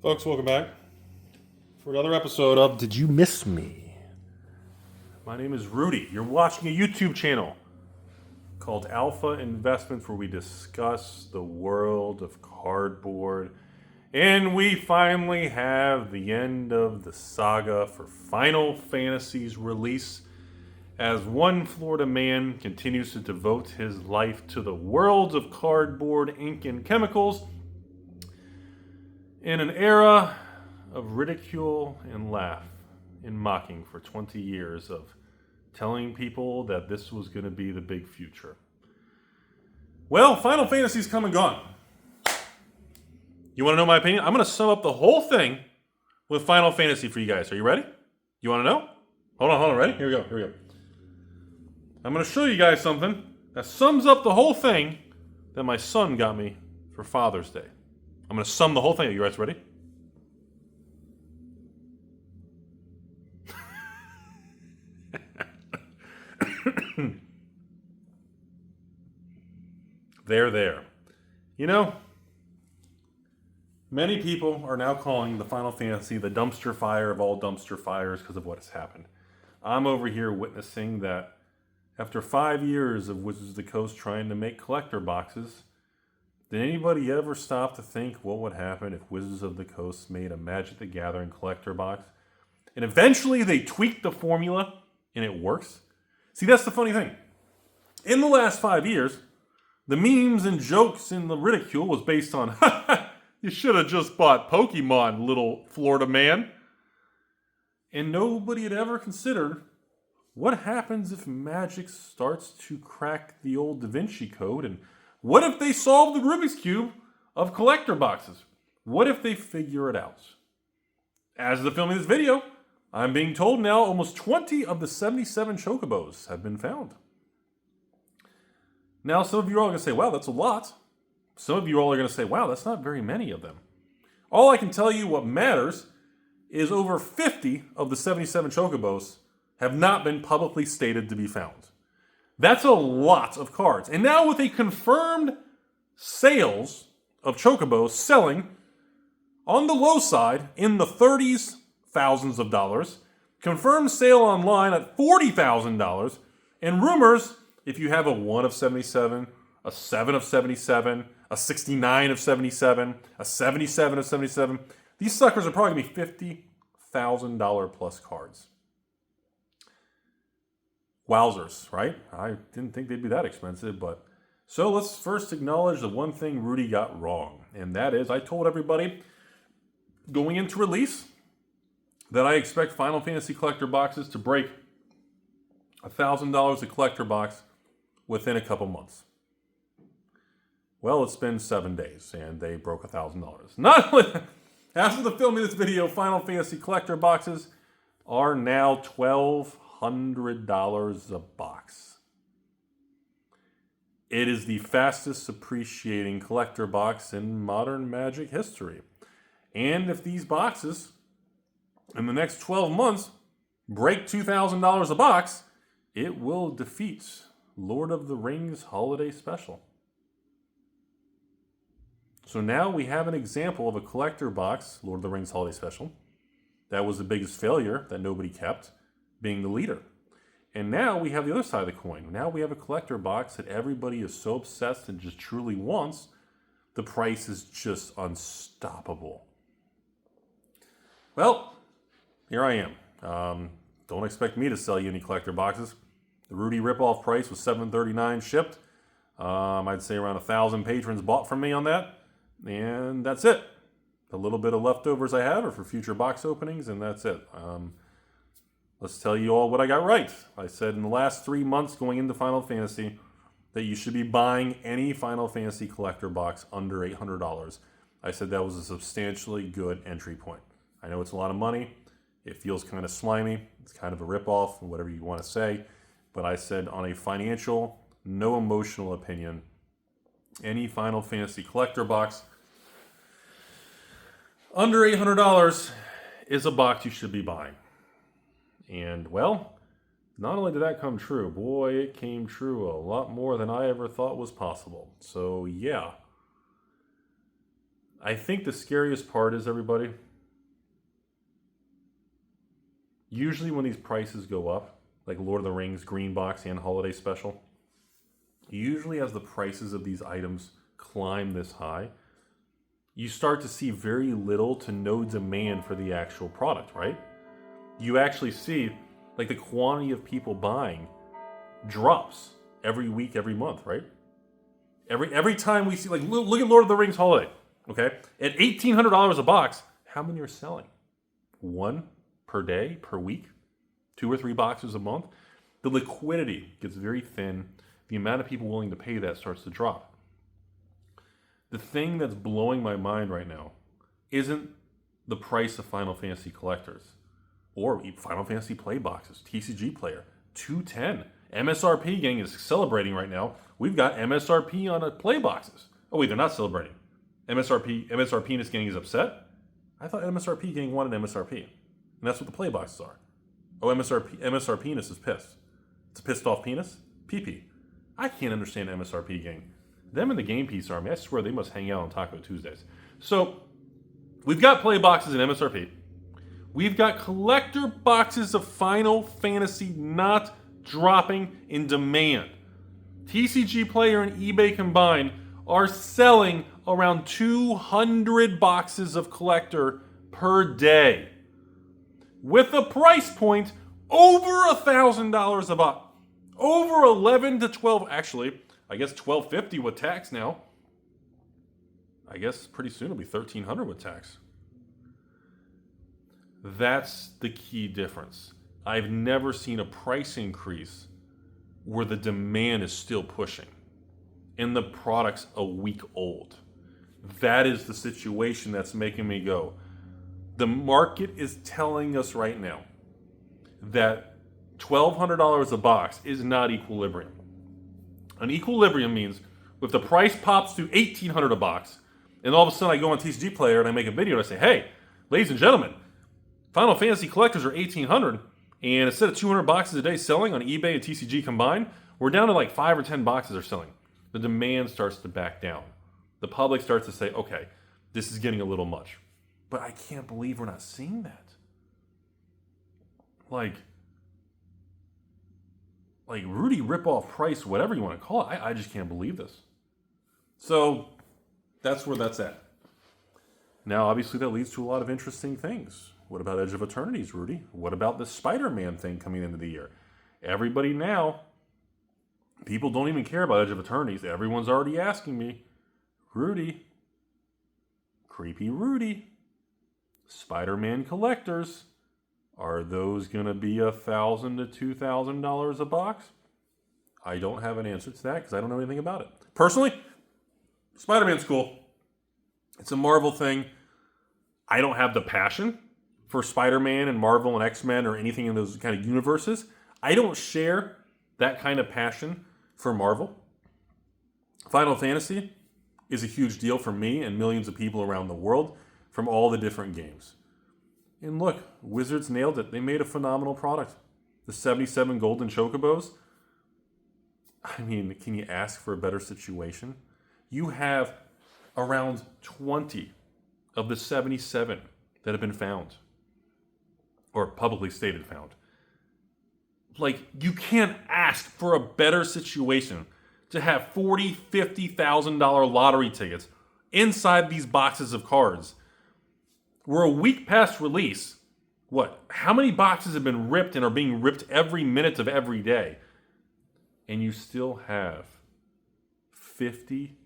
Folks, welcome back for another episode of Did You Miss Me? My name is Rudy. You're watching a YouTube channel called Alpha Investments, where we discuss the world of cardboard. And we finally have the end of the saga for Final Fantasy's release, as one Florida man continues to devote his life to the world of cardboard, ink, and chemicals in an era of ridicule and laugh and mocking for 20 years of telling people that this was going to be the big future. Well, Final Fantasy's come and gone. You want to know my opinion? I'm going to sum up the whole thing with Final Fantasy for you guys. Are you ready? You want to know? Hold on. Ready? Here we go. I'm going to show you guys something that sums up the whole thing that my son got me for Father's Day. I'm going to sum the whole thing. Are you guys ready? There. You know, many people are now calling the Final Fantasy the dumpster fire of all dumpster fires because of what has happened. I'm over here witnessing that after 5 years of Wizards of the Coast trying to make collector boxes, did anybody ever stop to think what would happen if Wizards of the Coast made a Magic the Gathering collector box? And eventually they tweaked the formula and it works? See, that's the funny thing. In the last 5 years, the memes and jokes and the ridicule was based on, you should have just bought Pokemon, little Florida man. And nobody had ever considered what happens if Magic starts to crack the old Da Vinci Code, and what if they solve the Rubik's Cube of collector boxes? What if they figure it out? As of the filming of this video, I'm being told now almost 20 of the 77 chocobos have been found. Now, some of you are all going to say, wow, that's a lot. Some of you all are going to say, wow, that's not very many of them. All I can tell you what matters is over 50 of the 77 chocobos have not been publicly stated to be found. That's a lot of cards. And now with a confirmed sales of chocobos selling on the low side in the 30s, thousands of dollars, confirmed sale online at $40,000, and rumors, if you have a 1 of 77, a 7 of 77, a 69 of 77, a 77 of 77, these suckers are probably going to be $50,000 plus cards. Wowzers, right? I didn't think they'd be that expensive, but... So let's first acknowledge the one thing Rudy got wrong, and that is I told everybody going into release that I expect Final Fantasy collector boxes to break $1,000 a collector box within a couple months. Well, it's been 7 days, and they broke $1,000. Not only, after the filming of this video, Final Fantasy collector boxes are now $1,200 a box. It is the fastest appreciating collector box in modern Magic history. And if these boxes, in the next 12 months, break $2,000 a box, it will defeat Lord of the Rings Holiday Special. So now we have an example of a collector box, Lord of the Rings Holiday Special, that was the biggest failure that nobody kept, being the leader. And now we have the other side of the coin. Now we have a collector box that everybody is so obsessed and just truly wants, the price is just unstoppable. Well, here I am. Don't expect me to sell you any collector boxes. The Rudy ripoff price was $7.39 shipped. I'd say around 1,000 patrons bought from me on that. And that's it. The little bit of leftovers I have are for future box openings, and that's it. Let's tell you all what I got right. I said in the last 3 months going into Final Fantasy that you should be buying any Final Fantasy collector box under $800. I said that was a substantially good entry point. I know it's a lot of money. It feels kind of slimy. It's kind of a ripoff, whatever you want to say. But I said on a financial, no emotional opinion, any Final Fantasy collector box under $800 is a box you should be buying. And, well, not only did that come true, boy, it came true a lot more than I ever thought was possible. So, yeah. I think the scariest part is, everybody, usually when these prices go up, like Lord of the Rings, Green Box, and Holiday Special, usually as the prices of these items climb this high, you start to see very little to no demand for the actual product, right? You actually see, like, the quantity of people buying drops every week, every month, right? Every time we see, like, look at Lord of the Rings Holiday, okay? At $1,800 a box, how many are selling? One per day, per week? 2 or 3 boxes a month? The liquidity gets very thin. The amount of people willing to pay that starts to drop. The thing that's blowing my mind right now isn't the price of Final Fantasy collectors or Final Fantasy play boxes. TCG player, $210. MSRP gang is celebrating right now. We've got MSRP on play boxes. Oh wait, they're not celebrating. MSRP gang is upset? I thought MSRP gang wanted MSRP. And that's what the play boxes are. Oh, MSR penis is pissed. It's a pissed off penis? PP. I can't understand MSRP gang. Them and the Game Piece Army, I swear they must hang out on Taco Tuesdays. So, we've got play boxes in MSRP. We've got collector boxes of Final Fantasy not dropping in demand. TCG Player and eBay combined are selling around 200 boxes of collector per day, with a price point over $1,000 a box. Over 11 to 12, actually, I guess $1,250 with tax now. I guess pretty soon it'll be $1,300 with tax. That's the key difference. I've never seen a price increase where the demand is still pushing and the product's a week old. That is the situation that's making me go, the market is telling us right now that $1,200 a box is not equilibrium. An equilibrium means if the price pops to $1,800 a box, and all of a sudden I go on TCG Player and I make a video and I say, hey, ladies and gentlemen, Final Fantasy collectors are $1,800, and instead of 200 boxes a day selling on eBay and TCG combined, we're down to like 5 or 10 boxes are selling. The demand starts to back down. The public starts to say, okay, this is getting a little much. But I can't believe we're not seeing that. Like Rudy ripoff price, whatever you want to call it. I just can't believe this. So that's where that's at. Now, obviously, that leads to a lot of interesting things. What about Edge of Eternities, Rudy? What about the Spider-Man thing coming into the year? Everybody now, people don't even care about Edge of Eternities. Everyone's already asking me, Rudy, creepy Rudy, Spider-Man collectors, are those going to be $1,000 to $2,000 a box? I don't have an answer to that because I don't know anything about it. Personally, Spider-Man's cool. It's a Marvel thing. I don't have the passion for Spider-Man and Marvel and X-Men or anything in those kind of universes. I don't share that kind of passion for Marvel. Final Fantasy is a huge deal for me and millions of people around the world from all the different games. And look, Wizards nailed it. They made a phenomenal product. The 77 golden chocobos. I mean, can you ask for a better situation? You have around 20 of the 77 that have been found. Or publicly stated found. Like, you can't ask for a better situation to have $40,000, $50,000 lottery tickets inside these boxes of cards. We're a week past release. What? How many boxes have been ripped and are being ripped every minute of every day? And you still have 50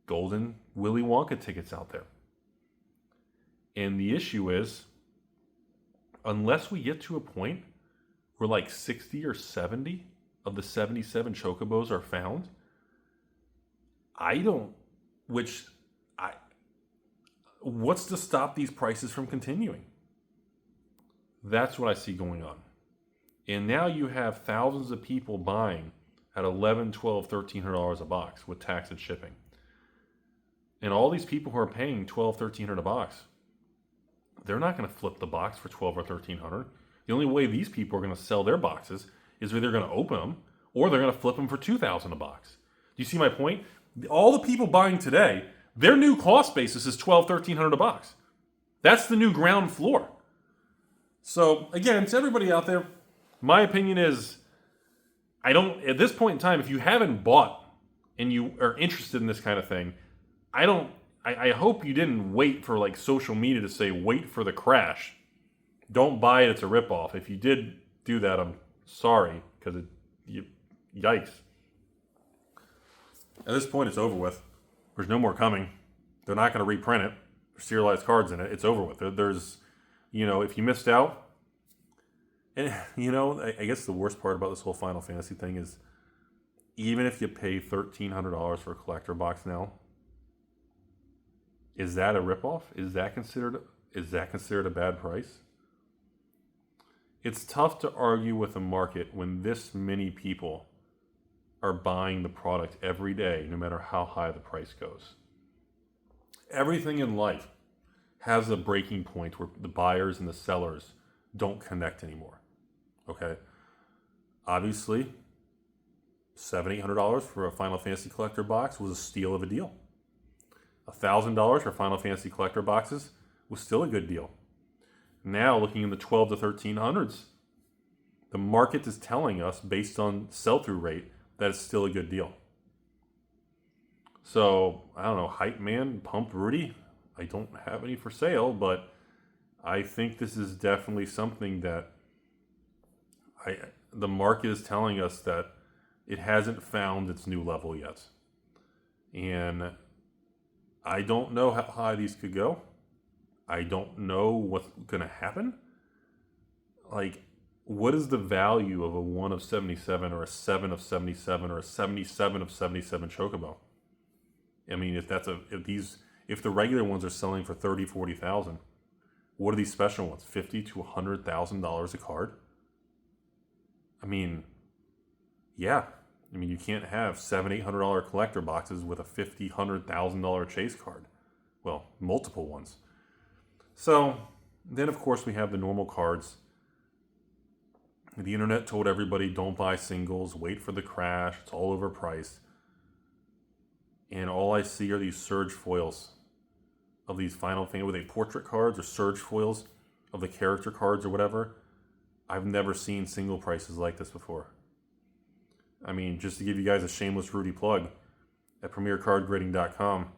golden Willy Wonka tickets out there. And the issue is, unless we get to a point where like 60 or 70 of the 77 chocobos are found, what's to stop these prices from continuing? That's what I see going on. And now you have thousands of people buying at $1,100, $1,200, $1,300 a box with tax and shipping. And all these people who are paying $1,200, $1,300 a box, they're not going to flip the box for $1,200 or $1,300. The only way these people are going to sell their boxes is either going to open them or they're going to flip them for $2,000 a box. Do you see my point? All the people buying today, Their new cost basis is $1,200-1,300 a box. That's the new ground floor. So again, to everybody out there, my opinion is, at this point in time, if you haven't bought and you are interested in this kind of thing, I hope you didn't wait for like social media to say, wait for the crash. Don't buy it, it's a ripoff. If you did do that, I'm sorry, because yikes. At this point, it's over with. There's no more coming. They're not going to reprint it. There's serialized cards in it. It's over with. There's, if you missed out, and, I guess the worst part about this whole Final Fantasy thing is, even if you pay $1,300 for a collector box now, is that a ripoff? Is that considered a bad price? It's tough to argue with a market when this many people are buying the product every day, no matter how high the price goes. Everything in life has a breaking point where the buyers and the sellers don't connect anymore. Okay? Obviously, $700-800 for a Final Fantasy collector box was a steal of a deal. $1,000 for Final Fantasy collector boxes was still a good deal. Now, looking in the $1,200 to $1,300s, the market is telling us, based on sell-through rate, that it's still a good deal. So, I don't know, Hype Man, Pump Rudy, I don't have any for sale, but I think this is definitely something that the market is telling us that it hasn't found its new level yet. And I don't know how high these could go. I don't know what's going to happen. Like, what is the value of a 1 of 77 or a 7 of 77 or a 77 of 77 Chocobo? I mean, if the regular ones are selling for $30,000-40,000, what are these special ones? $50,000 to $100,000 a card? I mean, yeah. I mean, you can't have $700-800 collector boxes with a $50,000-100,000 chase card. Well, multiple ones. So then, of course, we have the normal cards. The internet told everybody, don't buy singles, wait for the crash, it's all overpriced. And all I see are these surge foils of these Final Fantasy, were they portrait cards or surge foils of the character cards or whatever. I've never seen single prices like this before. I mean, just to give you guys a shameless Rudy plug, at premiercardgrading.com,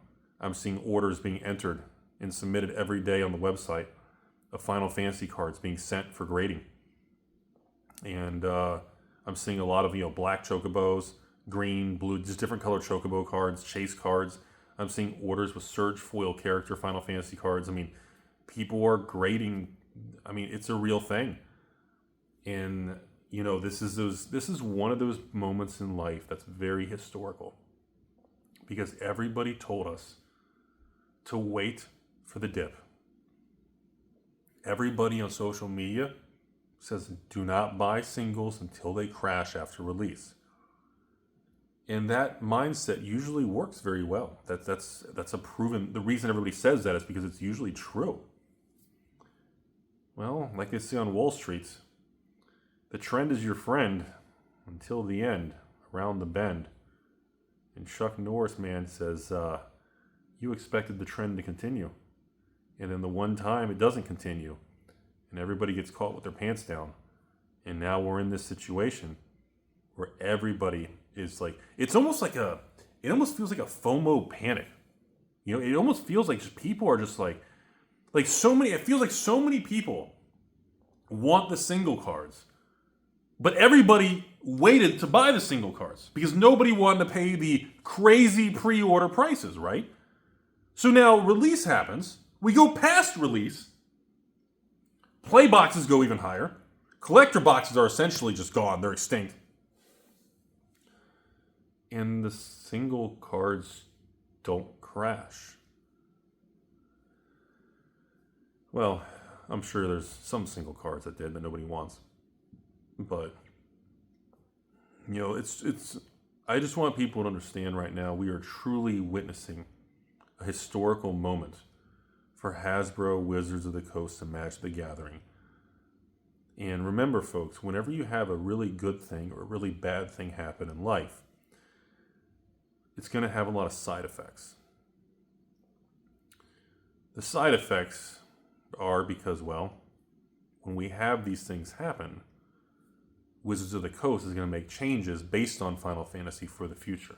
I'm seeing orders being entered and submitted every day on the website of Final Fantasy cards being sent for grading. And I'm seeing a lot of, black chocobos, green, blue, just different colored chocobo cards, chase cards. I'm seeing orders with surge foil character Final Fantasy cards. I mean, people are grading. I mean, it's a real thing. And, this is one of those moments in life that's very historical. Because everybody told us to wait for the dip. Everybody on social media says do not buy singles until they crash after release. And that mindset usually works very well. That's a proven. The reason everybody says that is because it's usually true. Well, like they say on Wall Street, the trend is your friend until the end, around the bend. And Chuck Norris, man, says, you expected the trend to continue. And then the one time it doesn't continue. And everybody gets caught with their pants down. And now we're in this situation where everybody is like, it almost feels like a FOMO panic. It almost feels like just people are just it feels like so many people want the single cards. But everybody waited to buy the single cards because nobody wanted to pay the crazy pre-order prices, right? So now release happens. We go past release. Play boxes go even higher. Collector boxes are essentially just gone. They're extinct. And the single cards don't crash. Well, I'm sure there's some single cards that did that nobody wants. But, it's. I just want people to understand right now we are truly witnessing a historical moment for Hasbro, Wizards of the Coast, and Magic the Gathering. And remember, folks, whenever you have a really good thing or a really bad thing happen in life, it's going to have a lot of side effects. The side effects are because, well, when we have these things happen, Wizards of the Coast is going to make changes based on Final Fantasy for the future.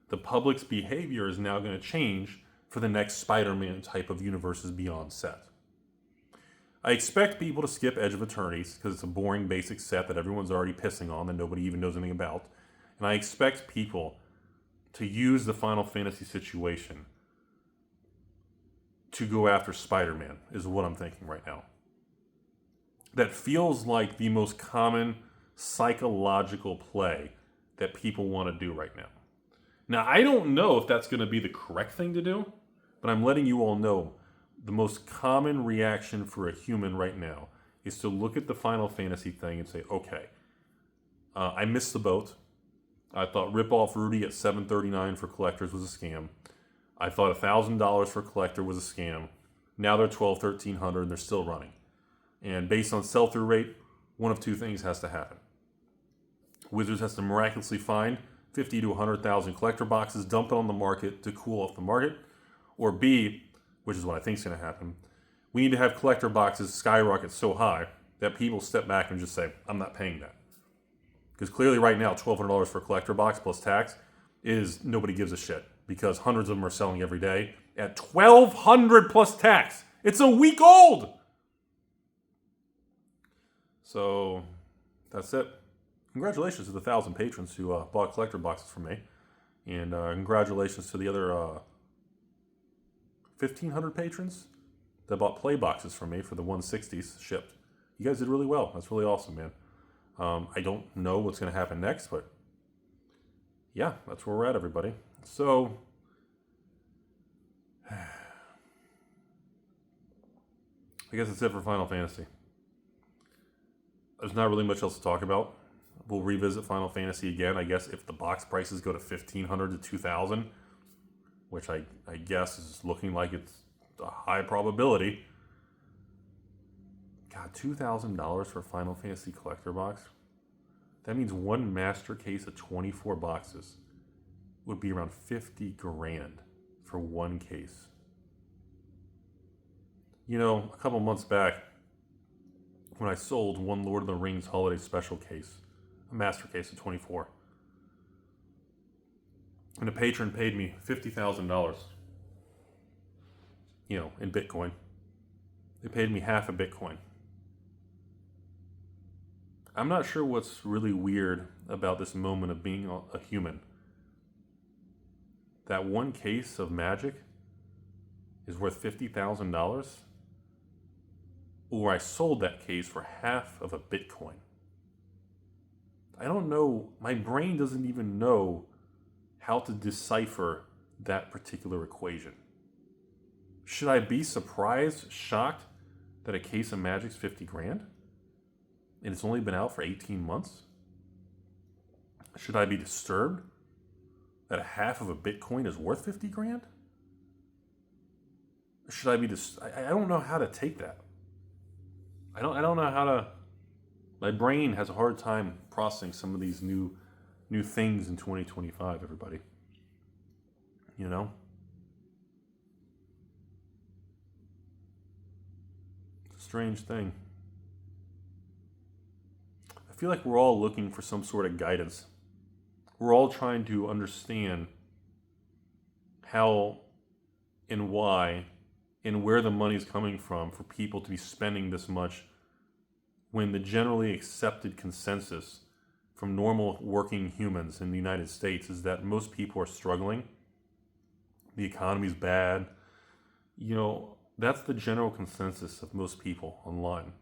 The public's behavior is now going to change for the next Spider-Man type of Universes Beyond set. I expect people to skip Edge of Eternities because it's a boring basic set that everyone's already pissing on that nobody even knows anything about. And I expect people to use the Final Fantasy situation to go after Spider-Man, is what I'm thinking right now. That feels like the most common psychological play that people want to do right now. Now, I don't know if that's going to be the correct thing to do, but I'm letting you all know the most common reaction for a human right now is to look at the Final Fantasy thing and say, okay, I missed the boat. I thought rip-off Rudy at $7.39 for collectors was a scam. I thought $1,000 for collector was a scam. Now they're $1,200, $1,300, and they're still running. And based on sell-through rate, one of two things has to happen. Wizards has to miraculously find 50 to 100,000 collector boxes, dump it on the market to cool off the market. Or B, which is what I think is going to happen, we need to have collector boxes skyrocket so high that people step back and just say, I'm not paying that. Because clearly right now, $1,200 for a collector box plus tax is nobody gives a shit. Because hundreds of them are selling every day at $1,200 plus tax. It's a week old! So, that's it. Congratulations to the 1,000 patrons who bought collector boxes from me. And congratulations to the other 1,500 patrons that bought play boxes from me for the 160s shipped. You guys did really well. That's really awesome, man. I don't know what's going to happen next, but yeah, that's where we're at, everybody. So, I guess that's it for Final Fantasy. There's not really much else to talk about. We'll revisit Final Fantasy again, I guess, if the box prices go to $1,500 to $2,000, which I guess is looking like it's a high probability. God, $2,000 for a Final Fantasy collector box? That means one master case of 24 boxes would be around 50 grand for one case. You know, a couple months back, when I sold one Lord of the Rings holiday special case, a master case of 24, and a patron paid me $50,000, you know, in Bitcoin. They paid me half a Bitcoin. I'm not sure what's really weird about this moment of being a human. That one case of magic is worth $50,000, or I sold that case for half of a Bitcoin. I don't know, my brain doesn't even know how to decipher that particular equation. Should I be surprised, shocked that a case of magic's 50 grand? And it's only been out for 18 months? Should I be disturbed that a half of a Bitcoin is worth 50 grand? Should I be I don't know how to take that. I don't know how to. My brain has a hard time processing some of these new things in 2025, everybody. You know? It's a strange thing. I feel like we're all looking for some sort of guidance. We're all trying to understand how and why and where the money's coming from for people to be spending this much when the generally accepted consensus from normal working humans in the United States is that most people are struggling. The economy's bad. You know, that's the general consensus of most people online.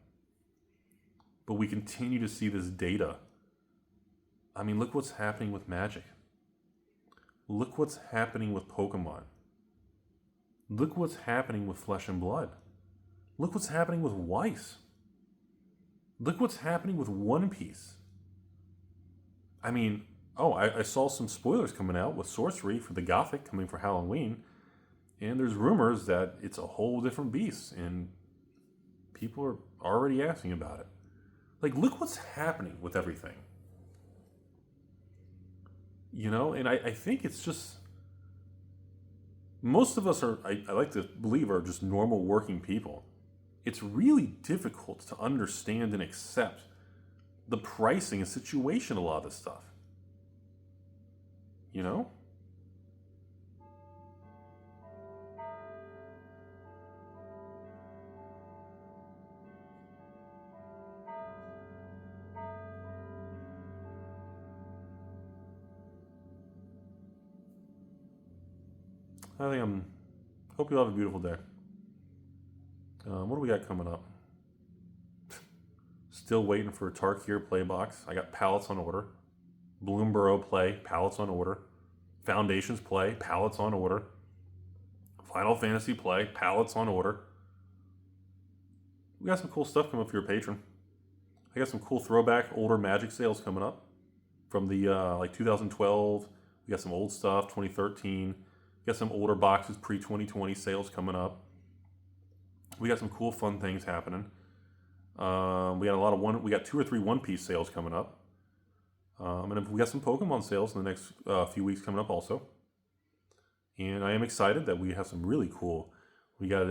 But we continue to see this data. I mean, look what's happening with Magic. Look what's happening with Pokemon. Look what's happening with Flesh and Blood. Look what's happening with Weiss. Look what's happening with One Piece. I mean, I saw some spoilers coming out with Sorcery for the Gothic coming for Halloween. And there's rumors that it's a whole different beast. And people are already asking about it. Like, look what's happening with everything. You know, and I think it's just, Most of us are, I like to believe, are just normal working people. It's really difficult to understand and accept the pricing and situation of a lot of this stuff. You know? Hope you have a beautiful day. What do we got coming up? Still waiting for a Tarkir play box. I got pallets on order. Bloomborough play, pallets on order. Foundations play, pallets on order. Final Fantasy play, pallets on order. We got some cool stuff coming up for your patron. I got some cool throwback older Magic sales coming up from the like 2012. We got some old stuff, 2013. We got some older boxes, pre-2020 sales coming up. We got some cool, fun things happening. We got 2 or 3 One Piece sales coming up, and we got some Pokemon sales in the next few weeks coming up also. And I am excited that we have some really cool. We got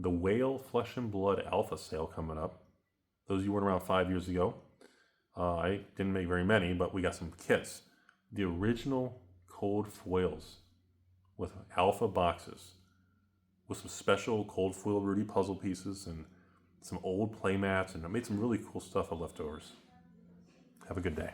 the Whale Flesh and Blood Alpha sale coming up. Those of you weren't around 5 years ago. I didn't make very many, but we got some kits. The original cold foils with alpha boxes with some special cold foil Rudy puzzle pieces and some old play mats, and I made some really cool stuff of leftovers. Have a good day.